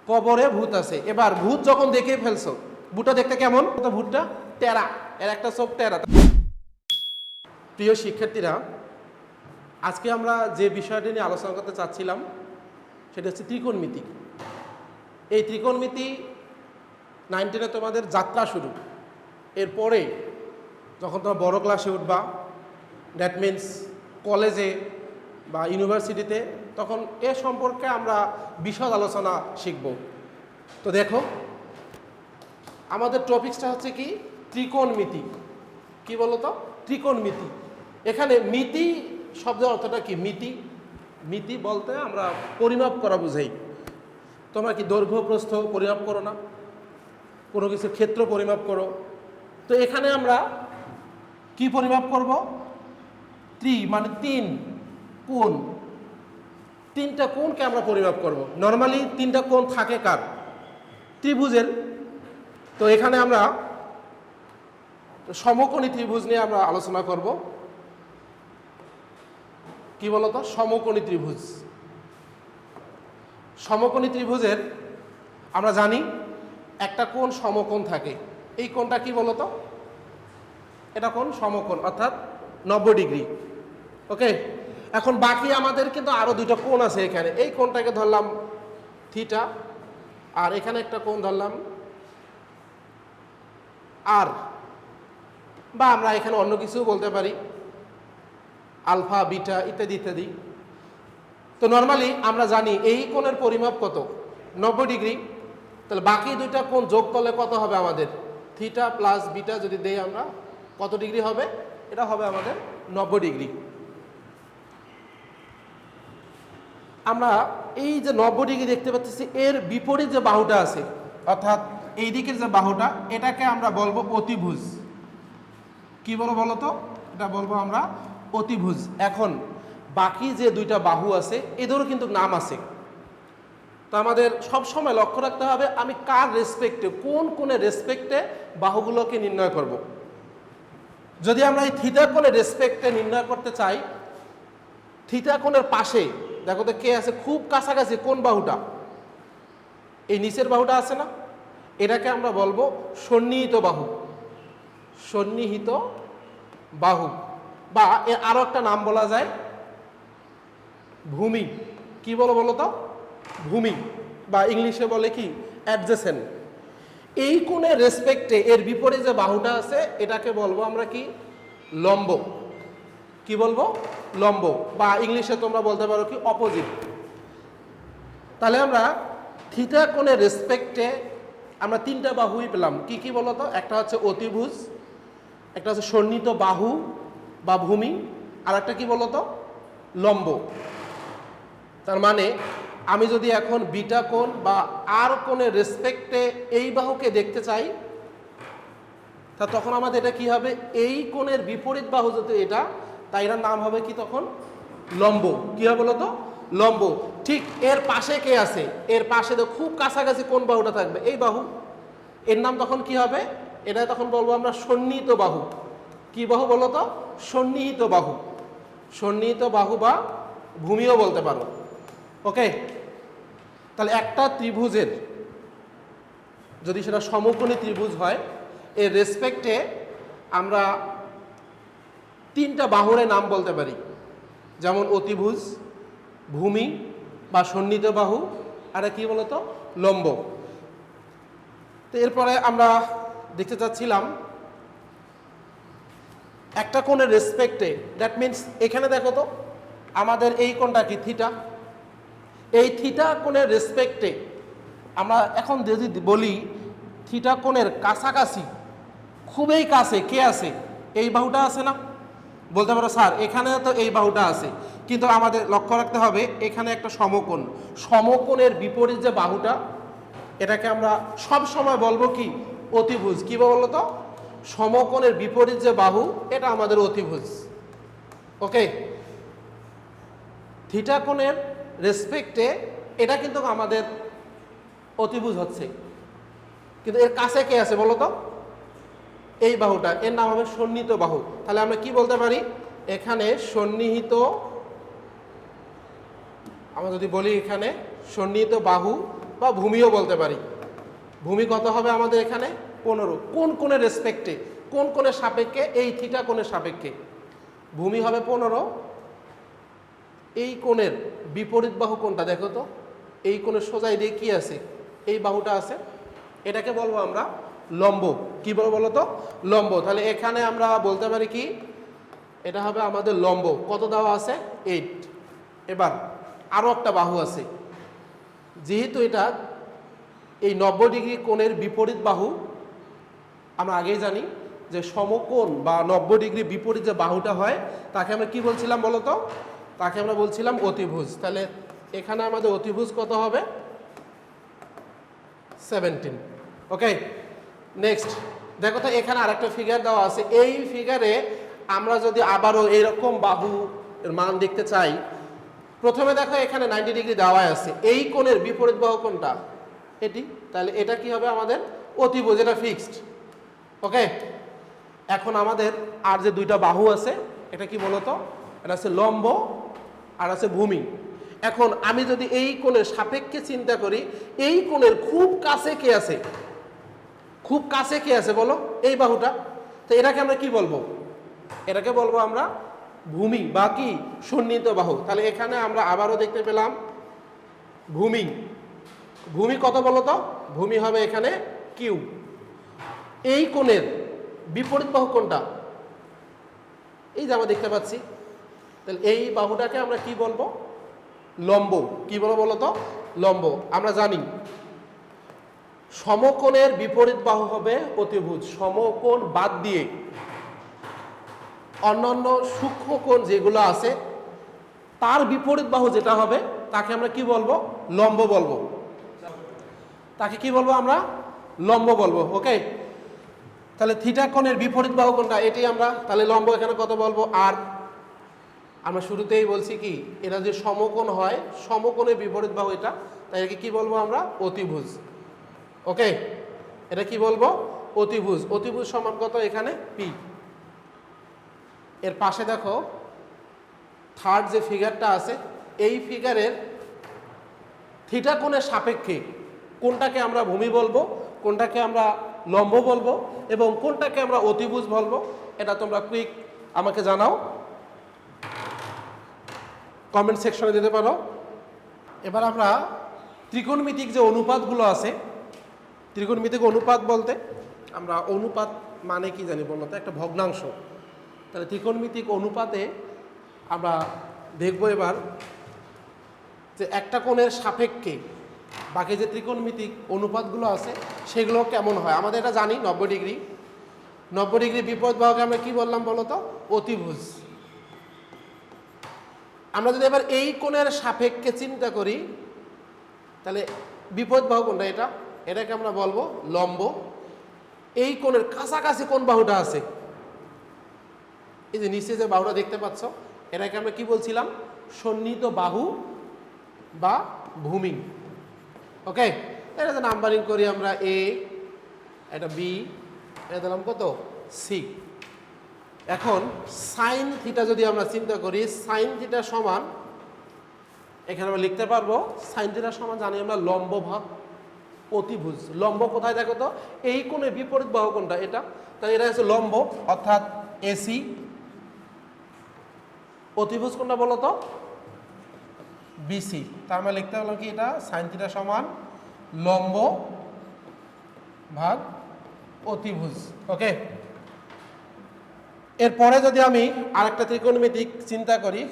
কবরে ভূত আছে। এবার ভূত যখন দেখে ফেলছো, ভূতটা দেখতে কেমন? ভূতটা টেরা, এর একটা চোখ টেরা। প্রিয় শিক্ষার্থীরা, আজকে আমরা যে বিষয়টি নিয়ে আলোচনা করতে চাচ্ছিলাম সেটা হচ্ছে ত্রিকোণমিতি। এই ত্রিকোণমিতি 9 10-এ তোমাদের যাত্রা শুরু। এরপরে যখন তোমরা বড় ক্লাসে উঠবা, দ্যাট মিন্স কলেজে বা ইউনিভার্সিটিতে, তখন এ সম্পর্কে আমরা বিশদ আলোচনা শিখব। তো দেখো, আমাদের টপিকসটা হচ্ছে কি? ত্রিকোণমিতি। কি বলো তো? ত্রিকোণমিতি। এখানে মিতি শব্দের অর্থটা কি? মিতি, মিতি বলতে আমরা পরিমাপ করা বুঝাই। তোমরা কি দৈর্ঘ্য প্রস্থ পরিমাপ করো না? কোনো কিছুর ক্ষেত্র পরিমাপ করো। তো এখানে আমরা কি পরিমাপ করব? মানে 3 কোণ, 3টা কোণকে আমরা পরিমাপ করব। নর্মালি 3টা কোণ থাকে কার? ত্রিভুজের। তো এখানে আমরা সমকোণী ত্রিভুজ নিয়ে আমরা আলোচনা করব। কি বলতো? সমকোণী ত্রিভুজ। সমকোণী ত্রিভুজের আমরা জানি একটা কোণ সমকোণ থাকে। এই কোণটা কি বলতো? এটা কোণ সমকোণ, অর্থাৎ 90 ডিগ্রি। ওকে, এখন বাকি আমাদের কিন্তু আরো 2টা কোণ আছে এখানে। এই কোণটাকে ধরলাম থিটা, আর এখানে একটা কোণ ধরলাম আর, বা আমরা এখানে অন্য কিছু বলতে পারি, আলফা বিটা ইত্যাদি ইত্যাদি। তো নর্মালি আমরা জানি এই কোণের পরিমাপ কত? 90 ডিগ্রি। তাহলে বাকি 2টা কোণ যোগ করলে কত হবে আমাদের? থিটা প্লাস বিটা যদি দেই আমরা, কত ডিগ্রি হবে? এটা হবে আমাদের 90 ডিগ্রি। আমরা এই যে 90 ডিগ্রি দেখতে পাচ্ছি, এর বিপরীত যে বাহুটা আছে, অর্থাৎ এই দিকের যে বাহুটা, এটাকে আমরা বলবো অতিভুজ। কি বলো তো? এটা বলবো আমরা অতিভুজ। এখন বাকি যে 2টা বাহু আছে, এদেরও কিন্তু নাম আছে। তো আমাদের সব সময় লক্ষ্য রাখতে হবে আমি কার রেসপেক্টে, কোন কোণের রেসপেক্টে বাহুগুলোকে নির্ণয় করব। যদি আমরা এই থিটা কোণের রেসপেক্টে নির্ণয় করতে চাই, থিটা কোণের পাশে দেখো তো কে আছে খুব কাছাকাছি? কোন বাহুটা? এই নিচের বাহুটা আছে না? এটাকে আমরা বলবো সন্নিহিত বাহু। সন্নিহিত বাহু, বা এর আরো একটা নাম বলা যায় ভূমি। কি বলো তো? ভূমি, বা ইংলিশে বলে কি? অ্যাডজেসেন্ট। এই কোণের রেসপেক্টে এর বিপরীতে যে বাহুটা আছে, এটাকে বলবো আমরা কি? লম্ব। কি বলবো? লম্ব, বা ইংলিশে তোমরা বলতে পারো কি? অপোজিট। তাহলে আমরা থিটা কোণের রেসপেক্টে আমরা 3টা বাহুই পেলাম। কি কি বলতো? একটা হচ্ছে অতিভুজ, একটা হচ্ছে সন্নিহিত বাহু বা ভূমি, আর একটা কি বলতো? লম্ব। তার মানে আমি যদি এখন বিটা কোণ বা আর কোণের রেসপেক্টে এই বাহুকে দেখতে চাই, তা তখন আমাদের এটা কি হবে? এই কোণের বিপরীত বাহু যদি এটা, তাই এটার নাম হবে কি তখন? লম্ব। কি হবে বলতো? লম্ব। ঠিক এর পাশে কে আছে? এর পাশে তো খুব কাছাকাছি কোন বাহুটা থাকবে? এই বাহু। এর নাম তখন কি হবে? এটা তখন বলবো আমরা সন্নিহিত বাহু। কি বাহু বলতো? সন্নিহিত বাহু। সন্নিহিত বাহু বা ভূমিও বলতে পারো। ওকে, তাহলে একটা ত্রিভুজের যদি সেটা সমকোণী ত্রিভুজ হয়, এর রেসপেক্টে আমরা 3টা বাহুর নাম বলতে পারি, যেমন অতিভুজ, ভূমি বা সন্নিহিত বাহু, আর কি বলতো? লম্ব। তো এরপরে আমরা দেখতে চাচ্ছিলাম একটা কোণের রেসপেক্টে, দ্যাট মিন্স এখানে দেখো তো আমাদের এই কোণটা কি? থিটা। এই থিটা কোণের রেসপেক্টে আমরা এখন যদি বলি থিটা কোণের কাছাকাছি, খুবই কাছে কে আছে? এই বাহুটা আছে না? বলতে পারো স্যার এখানে তো এই বাহুটা আছে, কিন্তু আমাদের লক্ষ্য রাখতে হবে এখানে একটা সমকোণ। সমকোণের বিপরীত যে বাহুটা, এটাকে আমরা সব সময় বলবো কি? অতিভুজ। কি বলতো তো? সমকোণের বিপরীত যে বাহু, এটা আমাদের অতিভুজ। ওকে, থিটা কোণের রেসপেক্টে এটা কিন্তু আমাদের অতিভুজ হচ্ছে, কিন্তু এর কাছে কে আছে বলতো? এই বাহুটা, এর নাম হবে সন্নিহিত বাহু। তাহলে আমরা কি বলতে পারি? এখানে সন্নিহিত, আমরা যদি বলি এখানে সন্নিহিত বাহু বা ভূমিও বলতে পারি। ভূমি কত হবে আমাদের এখানে 15। কোন কোণের রেসপেক্টে, কোন কোণের সাপেক্ষে? এই থিটা কোণের সাপেক্ষে ভূমি হবে 15। এই কোণের বিপরীত বাহু কোনটা দেখো তো? এই কোণের সোজা দিয়ে কি আছে? এই বাহুটা আছে, এটাকে বলবো আমরা লম্ব। কি বলবো বলো তো? লম্ব। তাহলে এখানে আমরা বলতে পারি কি, এটা হবে আমাদের লম্ব। কত দেওয়া আছে? 8। এবার আরও একটা বাহু আছে, যেহেতু এটা এই 90 ডিগ্রি কোণের বিপরীত বাহু, আমরা আগেই জানি যে সমকোণ বা 90 ডিগ্রি বিপরীত যে বাহুটা হয় তাকে আমরা কি বলছিলাম বলো তো? তাকে আমরা বলছিলাম অতিভুজ। তাহলে এখানে আমাদের অতিভুজ কত হবে? 17। ওকে, নেক্সট দেখো তো, এখানে আরেকটা ফিগার দেওয়া আছে। এই ফিগারে আমরা যদি আবারও এরকম বাহু এর মান দেখতে চাই, প্রথমে দেখো এখানে 90 ডিগ্রি দেওয়া আছে, এই কোণের বিপরীত বাহু কোনটা? এটি। তাহলে এটা কি হবে আমাদের? অতিভুজ, এটা ফিক্সড। ওকে, এখন আমাদের আর যে দুইটা বাহু আছে, এটা কি বলতো? এটা আছে লম্ব আর আছে ভূমি। এখন আমি যদি এই কোণের সাপেক্ষে চিন্তা করি, এই কোণের খুব কাছে কে আছে? খুব কাছে কে আছে বলো? এই বাহুটা। তো এটাকে আমরা কি বলবো? এটাকে বলবো আমরা ভূমি বা কি সন্নিহিত বাহু। তাহলে এখানে আমরা আবারও দেখতে পেলাম ভূমি। ভূমি কত বলো তো? ভূমি হবে এখানে কিউ। এই কোণের বিপরীত বাহু কোনটা? এই যে আমরা দেখতে পাচ্ছি। তাহলে এই বাহুটাকে আমরা কি বলবো? লম্ব। কি বলবো বলো তো? লম্ব। আমরা জানি সমকোণের বিপরীত বাহু হবে অতিভুজ। সমকোণ বাদ দিয়ে অন্যান্য সূক্ষ্ম কোণ যেগুলো আছে তার বিপরীত বাহু যেটা হবে তাকে আমরা কি বলবো? লম্ব বলবো। তাকে কি বলবো আমরা? লম্ব বলবো। ওকে, তাহলে থিটা কোণের বিপরীত বাহু কোনটা? এটি আমরা তাহলে লম্ব এখানে কত বলবো? আর আমরা শুরুতেই বলছি কি, এটা যে সমকোণ হয়, সমকোণের বিপরীত বাহু এটা, তাই একে কি বলবো আমরা? অতিভুজ। ওকে, এটা কি বলবো? অতিভুজ। অতিভুজ সমান কত? এখানে পি। এর পাশে দেখো থার্ড যে ফিগারটা আছে, এই ফিগারের থিটা কোণের সাপেক্ষে কোনটাকে আমরা ভূমি বলবো, কোনটাকে আমরা লম্ব বলবো এবং কোনটাকে আমরা অতিভুজ বলবো, এটা তোমরা কুইক আমাকে জানাও, কমেন্ট সেকশনে দিতে পারো। এবার আমরা ত্রিকোণমিতিক যে অনুপাতগুলো আছে, ত্রিকোণমিতিক অনুপাত বলতে আমরা অনুপাত মানে কি জানি বলতো? একটা ভগ্নাংশ। তাহলে ত্রিকোণমিতিক অনুপাতে আমরা দেখব এবার যে একটা কোণের সাপেক্ষে বাকি যে ত্রিকোণমিতিক অনুপাতগুলো আছে সেগুলো কেমন হয়। আমাদের এটা জানি 90 ডিগ্রি। 90 ডিগ্রি বিপরীত বাহুকে আমরা কি বললাম বলো তো? অতিভুজ। আমরা যদি এবার এই কোণের সাপেক্ষে চিন্তা করি, তাহলে বিপরীত বাহু কোনটা? এটা। এটাকে আমরা বলবো লম্ব। এই কোণের কাছাকাছি কোন বাহুটা আছে? এই যে নিচে যে বাহুটা দেখতে পাচ্ছ, এটাকে আমরা কি বলছিলাম? সন্নিহিত বাহু বা ভূমি। ওকে, এটা যে নাম্বারিং করি আমরা, এ, এটা বি, এটা দিলাম কত? সি। এখন সাইন থিটা যদি আমরা চিন্তা করি, সাইন থিটা সমান, এখানে আমরা লিখতে পারবো সাইন থিটা সমান জানি আমরা লম্ব ভাগ অতিভুজ। লম্ব কোথায় দেখো তো? এই কোণের বিপরীত বাহু কোনটা? এটা। তাহলে এটা হচ্ছে লম্ব অর্থাৎ এসি। অতিভুজ কোনটা বলো তো? বিসি। তার মানে লিখতে পারলাম কি, এটা সাইন থিটা সমান লম্ব ভাগ অতিভুজ। ওকে, এরপরে যদি আমি আরেকটা ত্রিকোণমিতিক চিন্তা করি,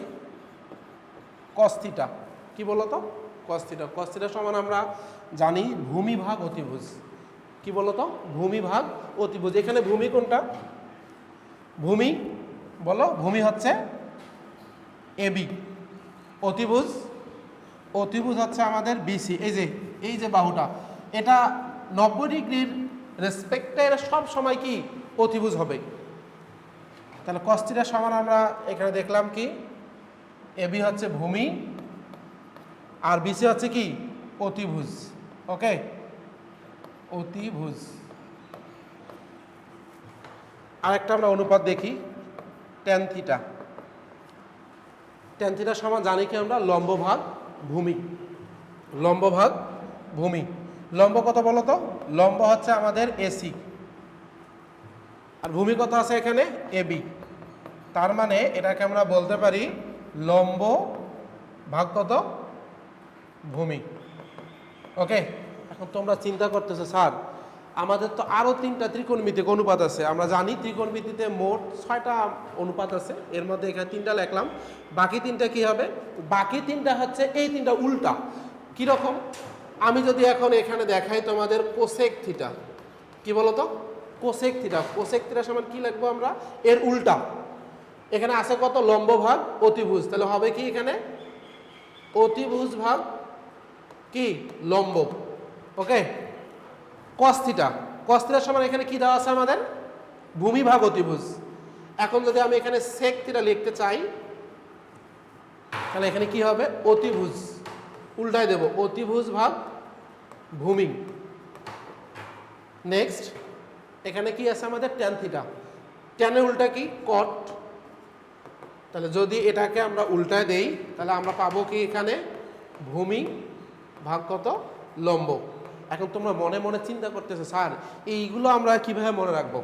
কস থিটা। কি বলো তো? Cos theta. কস থিটা সমান আমরা জানি ভূমি ভাগ অতিভুজ। কি বলো তো? ভূমি ভাগ অতিভুজ। এখানে ভূমি কোনটা? ভূমি বলো। ভূমি হচ্ছে এবি। অতিভুজ, অতিভুজ হচ্ছে আমাদের বিসি। এই যে বাহুটা, এটা 90 ডিগ্রির রেসপেক্টে সব সময় কি অতিভুজ হবে। তাহলে কস থিটা সমান আমরা এখানে দেখলাম কি, এবি হচ্ছে ভূমি আর বিসি হচ্ছে কি? অতিভুজ। ওকে, অতিভুজ। আরেকটা আমরা অনুপাত দেখি, ট্যান থিটা। ট্যান থিটা সমান জানি কি আমরা? লম্ব ভাগ ভূমি। লম্ব ভাগ ভূমি। লম্ব কত বলো তো? লম্ব হচ্ছে আমাদের এসি, আর ভূমি কত আছে এখানে? এবি। তার মানে এটাকে আমরা বলতে পারি লম্ব ভাগ কত? ভূমি। ওকে, এখন তোমরা চিন্তা করতেছো স্যার আমাদের তো আরও 3টা ত্রিকোণমিতিক অনুপাত আছে। আমরা জানি ত্রিকোণমিতিতে মোট 6টা অনুপাত আছে, এর মধ্যে এখানে 3টা লিখলাম, বাকি 3টা কি হবে? বাকি 3টা হচ্ছে এই 3টা উল্টা। কীরকম? আমি যদি এখন এখানে দেখাই তোমাদের কোসেক থিটা, কি বলো তো? Cosec theta. কোসেক থিটা সমান কি লিখবো আমরা? এর উল্টা। এখানে আছে কত? লম্ব ভাগ অতিভুজ। তাহলে হবে কি এখানে? অতিভুজ ভাগ কি? লম্ব। ওকে, কস থিটা। কস থিটার সমান এখানে কি দেওয়া আছে আমাদের? ভূমি ভাগ অতিভুজ। এখন যদি আমি এখানে সেক থিটা লিখতে চাই তাহলে এখানে কি হবে? অতিভুজ। উল্টাই দেব, অতিভুজ ভাগ ভূমি। নেক্সট এখানে কি আছে আমাদের? Tan theta. ট্যানের উল্টা কি? কট। তাহলে যদি এটাকে আমরা উল্টায় দেই তাহলে আমরা পাবো কি এখানে? ভূমি ভাগ কত? লম্ব। এখন তোমরা মনে মনে চিন্তা করতেছো স্যার এইগুলো আমরা কিভাবে মনে রাখবো?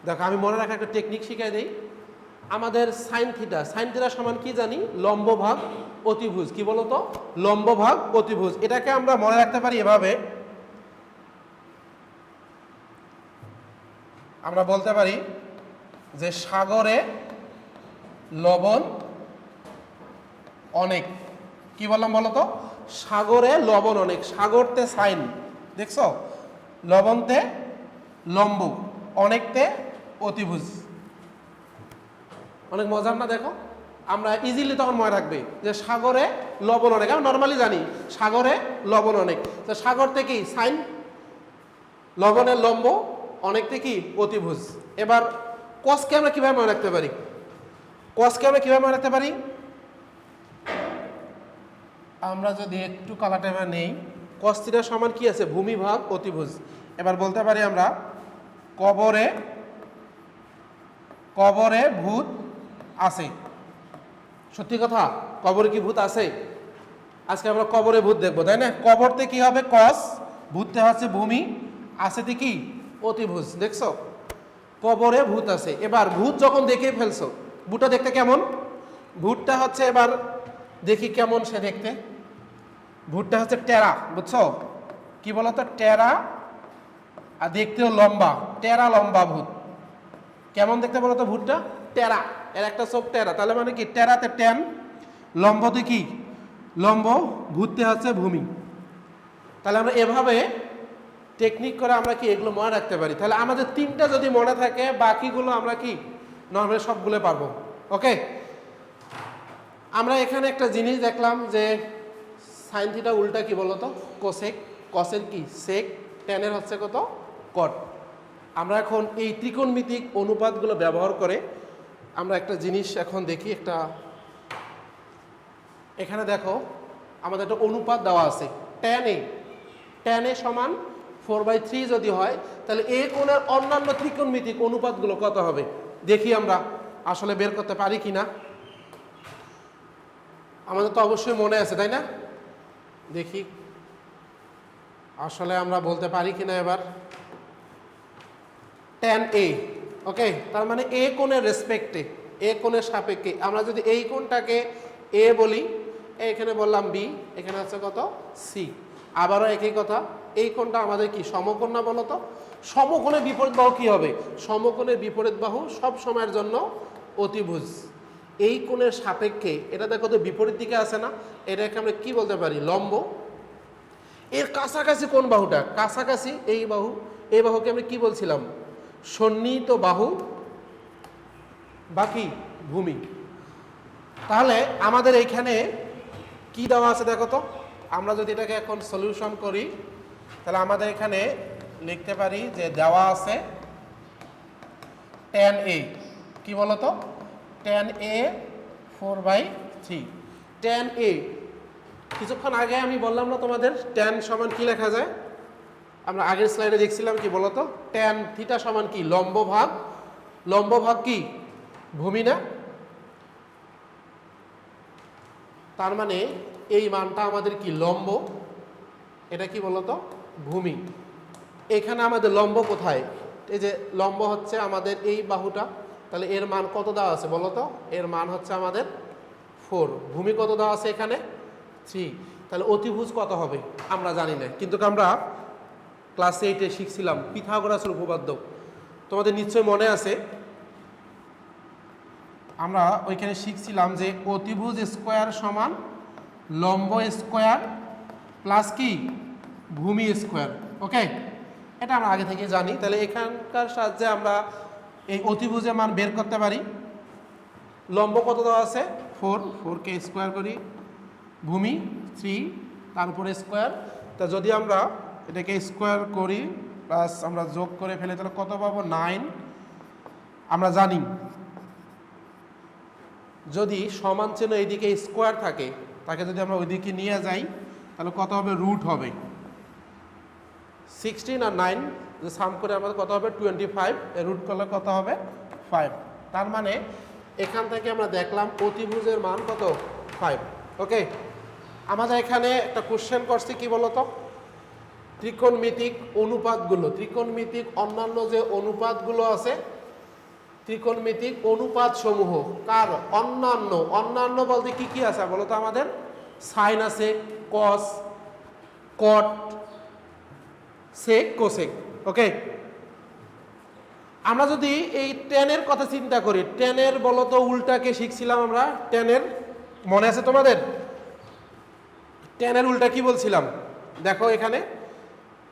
দেখো আমি মনে রাখার একটা টেকনিক শিখাই দিই। আমাদের সাইন থিটা, সাইন থিটা সমান কি জানি? লম্ব ভাগ অতিভুজ। কি বলো তো? লম্ব ভাগ অতিভুজ। এটাকে আমরা মনে রাখতে পারি এভাবে, আমরা বলতে পারি যে সাগরে লবণ অনেক। কি বললাম বলো তো? সাগরে লবণ অনেক। সাগরতে সাইন, দেখছো? লবণতে লম্ব, অনেকতে অতিভুজ। অনেক মজার না? দেখো আমরা ইজিলি তখন মনে রাখবে যে সাগরে লবণ অনেক। আমরা নর্মালি জানি সাগরে লবণ অনেক। তো সাগরতে কি? সাইন, লবণের লম্ব, অনেকতে কি? অতিভুজ। এবার কসকে আমরা কিভাবে মনে রাখতে পারি? কসকে আমরা কিভাবে মনে রাখতে পারি? আমরা যদি একটু কালাটা এবার নেই, কস থিটা সমান কি আছে? ভূমি ভাগ অতিভুজ। এবার বলতে পারি আমরা কবরে কবরে ভূত আছে। সত্যি কথা, কবরে কি ভূত আছে? আজকে আমরা কবরে ভূত দেখবো, তাই না? কবরতে কি হবে? কস, ভূততে হচ্ছে ভূমি, আছেতে কি? অতিভুজ। দেখছো? কবরে ভূত আছে। এবার ভূত যখন দেখে ফেলছো, ভূতটা দেখতে কেমন? ভূতটা হচ্ছে, এবার দেখি কেমন সে দেখতে। ভূতটা হচ্ছে টেরা, বুঝছো? কি বলতো? টেরা, আর দেখতেও লম্বা। টেরা লম্বা ভূত। কেমন দেখতে বলতো ভূতটা? টেরা। এর একটা চোখ টেরা। তাহলে মানে কি? টেরাতে ট্যান, লম্বতে কি? লম্ব, ভূততে হচ্ছে ভূমি। তাহলে আমরা এভাবে টেকনিক করে আমরা কি এগুলো মনে রাখতে পারি। তাহলে আমাদের 3টা যদি মনে থাকে বাকিগুলো আমরা কি নর্মালি সবগুলো পারবো। ওকে, আমরা এখানে একটা জিনিস দেখলাম যে সাইন থিটা উল্টা কি বলতো? কোসেক। কসের কি? সেক। ট্যানের হচ্ছে কত? কট। আমরা এখন এই ত্রিকোণমিতিক অনুপাতগুলো ব্যবহার করে আমরা একটা জিনিস এখন দেখি। একটা এখানে দেখো আমাদের একটা অনুপাত দেওয়া আছে, ট্যান এ। ট্যান এ সমান 4/3 যদি হয় তাহলে এ কোণের অন্যান্য ত্রিকোণমিতিক অনুপাতগুলো কত হবে দেখি আমরা আসলে বের করতে পারি কিনা। আমাদের তো অবশ্যই মনে আছে, তাই না? দেখি আসলে আমরা বলতে পারি কিনা এবার। ট্যান এ, ওকে, তার মানে এ কোণের রেসপেক্টে, এ কোণের সাপেক্ষে আমরা যদি এই কোণটাকে এ বলি, এখানে বললাম বি, এখানে আছে কত? সি। আবারও একই কথা, এই কোণটা আমাদের কি সমকোণ না বলো তো? সমকোণের বিপরীত বাহু কি হবে? সমকোণের বিপরীত বাহু সব সময়ের জন্য অতিভুজ। এই কোণের সাপেক্ষে এটা দেখো তো বিপরীত দিকে আছে না, এটাকে আমরা কি বলতে পারি? লম্ব। এর কাছাকাছি কোন বাহুটা? কাছাকাছি এই বাহু। এই বাহুকে আমরা কি বলছিলাম? সন্নিহিত বাহু বাকি ভূমি। তাহলে আমাদের এইখানে কি দেওয়া আছে দেখো তো। আমরা যদি এটাকে এখন সলিউশন করি তাহলে আমাদের এখানে লিখতে পারি যে দেওয়া আছে ট্যান এ। কি বলতো? Tan A 4/3। ট্যান এ কিছুক্ষণ আগে আমি বললাম না তোমাদের ট্যান সমান কি লেখা যায়? আমরা আগের স্লাইডে দেখছিলাম কি বলতো? ট্যান থিটা সমান কি? লম্ব ভাগ কি? ভূমি না? তার মানে এই মানটা আমাদের কি? লম্ব। এটা কি বলতো ভূমি। এখানে আমাদের লম্ব কোথায়? এই যে লম্ব হচ্ছে আমাদের এই বাহুটা, তাহলে এর মান কত দেওয়া আছে বলো তো? এর মান হচ্ছে আমাদের 4। ভূমি কত দেওয়া আছে এখানে? 3। তাহলে অতিভুজ কত হবে আমরা জানি না, কিন্তু আমরা ক্লাস 8-এ শিখছিলাম পিথাগোরাসের উপপাদ্য। তোমাদের নিশ্চয় মনে আছে, আমরা ওইখানে শিখছিলাম যে অতিভুজ স্কোয়ার সমান লম্ব স্কোয়ার প্লাস কি ভূমি স্কোয়ার। ওকে, এটা আমরা আগে থেকে জানি। তাহলে এখানকার সাহায্যে আমরা এই অতিভুজের মান বের করতে পারি। লম্ব কত দেওয়া আছে? 4, 4কে স্কোয়ার করি, ভূমি 3, তার উপরে স্কোয়ার। তা যদি আমরা এটাকে স্কোয়ার করি প্লাস আমরা যোগ করে ফেলে তাহলে কত পাবো? 9। আমরা জানি যদি সমান চিহ্ন এইদিকে স্কোয়ার থাকে, তাকে যদি আমরা ওইদিকে নিয়ে যাই তাহলে কত হবে? রুট হবে। 16 আর 9 যে সাম করে আমাদের কত হবে? 25। রুট করলে কত হবে? 5। তার মানে এখান থেকে আমরা দেখলাম অতিভুজের মান কত? 5। ওকে, আমাদের এখানে একটা কোশ্চেন করছি কি বলতো? ত্রিকোণমিতিক অনুপাতগুলো, ত্রিকোণমিতিক অন্যান্য যে অনুপাতগুলো আছে, ত্রিকোণমিতিক অনুপাত সমূহ কার? অন্যান্য। অন্যান্য বলতে কি কি আছে বলতো? আমাদের সাইন আছে, কস, কট, সেক, কোসেক। ওকে, আমরা যদি এই টেনের কথা চিন্তা করি, টেনের বলতো উল্টাকে শিখছিলাম আমরা। টেনের মনে আছে তোমাদের? টেনের উল্টা কি বলছিলাম? দেখো এখানে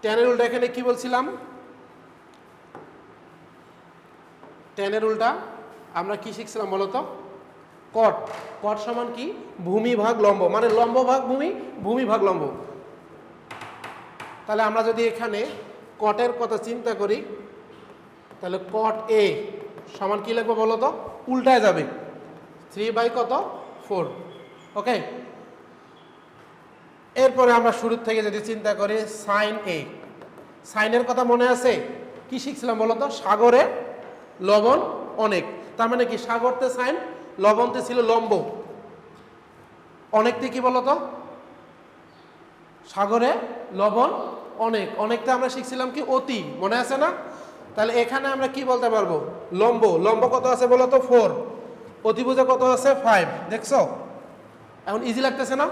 টেনের উল্টা এখানে কি বলছিলাম? টেনের উল্টা আমরা কি শিখছিলাম বলতো? কট। কট সমান কি? ভূমি ভাগ লম্ব, মানে লম্ব ভাগ ভূমি, ভূমি ভাগ লম্ব। তাহলে আমরা যদি এখানে কটের কথা চিন্তা করি তাহলে কট এ সমান কি লিখবো বলতো? উল্টায় যাবে 3/4। ওকে, এরপরে আমরা শুরু থেকে যদি চিন্তা করি সাইন এ, সাইনের কথা মনে আছে? কি শিখছিলাম বলতো? সাগরে লবণ অনেক। তার মানে কি সাগরতে সাইন, লবণতে ছিল লম্ব, অনেকতে কি বলতো? সাগরে লবণ অনেক। অনেকটা আমরা শিখছিলাম কি? অতি, মনে আছে না? তাহলে এখানে আমরা কি বলতে পারবো? লম্ব। লম্ব কত আছে বলতো? 4। অতিভুজে কত আছে? 5। দেখছো এখন ইজি লাগতেছে না?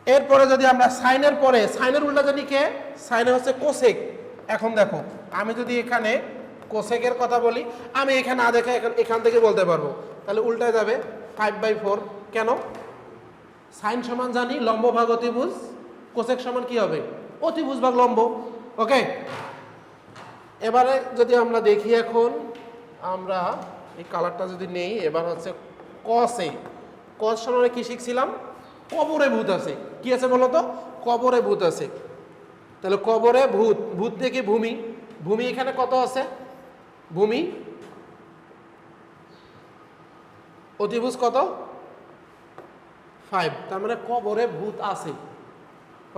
এরপরে যদি আমরা সাইনের পরে, সাইনের উল্টা জানি কে? সাইনে হচ্ছে কোসেক। এখন দেখো আমি যদি এখানে কোসেকের কথা বলি, আমি এখানে না দেখে এখান থেকে বলতে পারবো, তাহলে উল্টায় যাবে 5/4। কেন? সাইন সমান জানি লম্ব ভাগ অতিভুজ, কোসেক সমান কি হবে? অতিভুজ ভাগ লম্ব। ওকে, এবারে যদি আমরা দেখি, এখন আমরা এই কালারটা যদি নেই, এবার হচ্ছে কসে। কস সমান কি শিখছিলাম? কবরে ভূত আছে। কি আছে বলতো? কবরে ভূত আছে। তাহলে কবরে ভূত, ভূত থেকে ভূমি, ভূমি এখানে কত আছে? ভূমি অতিভুজ কত? 5। তার মানে কবরে ভূত আছে।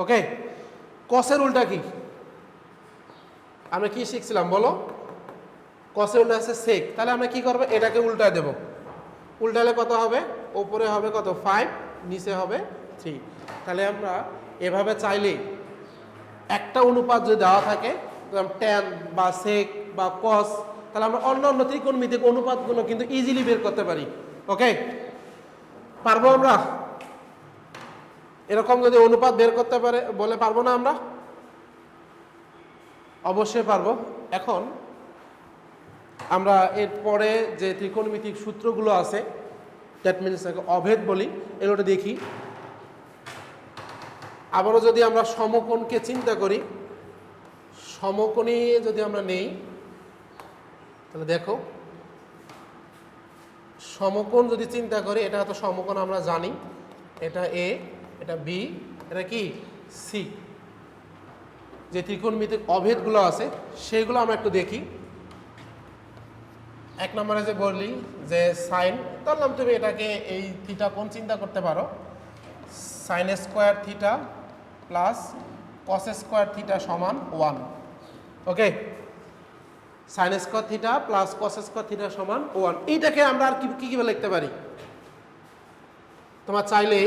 ওকে, কসের উল্টা কি? আমরা কি শিখছিলাম বলো? কসের উল্টা আছে সেক। তাহলে আমরা কি করবো? এটাকে উল্টায় দেব। উল্টালে কত হবে? ওপরে হবে কত? 5, নিচে হবে 3। তাহলে আমরা এভাবে চাইলেই একটা অনুপাত যদি দেওয়া থাকে, ট্যান বা সেক বা কস, তাহলে আমরা অন্য অন্য ত্রিকোণমিতিক অনুপাতগুলো কিন্তু ইজিলি বের করতে পারি। ওকে, পারবো আমরা? এরকম যদি অনুপাত বের করতে পারে বলে পারবো না আমরা? অবশ্যই পারবো। এখন আমরা এরপরে যে ত্রিকোণমিতিক সূত্রগুলো আছে, দ্যাট মিনস অভেদ বলি, এগুলো দেখি। আবারও যদি আমরা সমকোণকে চিন্তা করি, সমকোণী যদি আমরা নেই, তাহলে দেখো সমকোণ যদি চিন্তা করি, এটা হয়তো সমকোণ আমরা জানি, এটা এ, এটা বি, এটা কি সি। যে ত্রিকোণমিতিক অভেদগুলো আছে সেইগুলো আমরা একটু দেখি। এক নম্বরে যে বললি যে সাইন, ধরলাম তুমি এটাকে এই থিটা কোণ চিন্তা করতে পারো, sine square theta plus cos square theta সমান 1। Okay, sine square theta plus cos square theta সমান 1। এইটাকে আমরা আর কি কীভাবে লিখতে পারি? তোমার চাইলে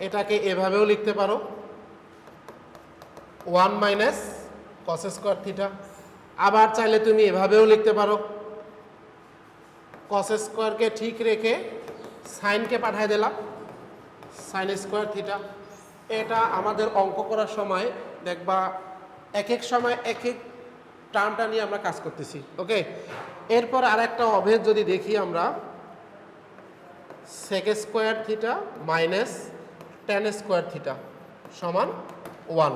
এটাকে এভাবেও লিখতে পারো, 1 মাইনাস কস স্কোয়ার থিটা। আবার চাইলে তুমি এভাবেও লিখতে পারো, কস স্কোয়ারকে ঠিক রেখে সাইনকে পাঠিয়ে দিলাম, সাইন স্কোয়ার থিটা। এটা আমাদের অঙ্ক করার সময় দেখবা এক এক সময় এক এক টার্মটা নিয়ে আমরা কাজ করতেছি। ওকে, এরপর আরেকটা অভেদ যদি দেখি আমরা, sec square theta minus tan square theta সমান 1।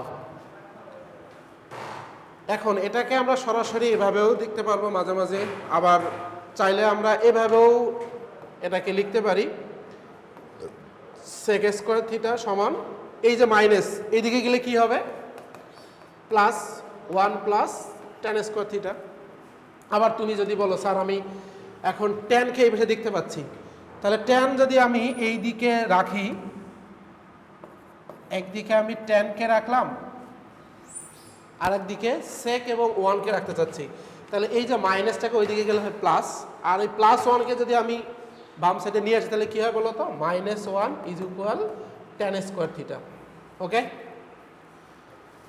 এখন এটাকে আমরা সরাসরি এভাবেও দেখতে পারবো মাঝে মাঝে, আবার চাইলে আমরা এভাবেও এটাকে লিখতে পারি, সেক স্কোয়ার থিটা সমান এই যে মাইনাস এইদিকে গেলে কি হবে, plus 1 plus ten square theta. আবার তুমি যদি বলো স্যার আমি এখন টেনকে এই পাশে দেখতে পাচ্ছি, তাহলে টেন যদি আমি এই দিকে রাখি, একদিকে আমি টেনকে রাখলাম, আর একদিকে সেক এবং 1কে রাখতে চাচ্ছি, তাহলে এই যে মাইনাসটাকে ওইদিকে গেলে হয় প্লাস, আর এই প্লাস 1কে যদি আমি বাম সাইডে নিয়ে আসি তাহলে কী হয় বলো তো, -1 is equal ten square theta. Okay.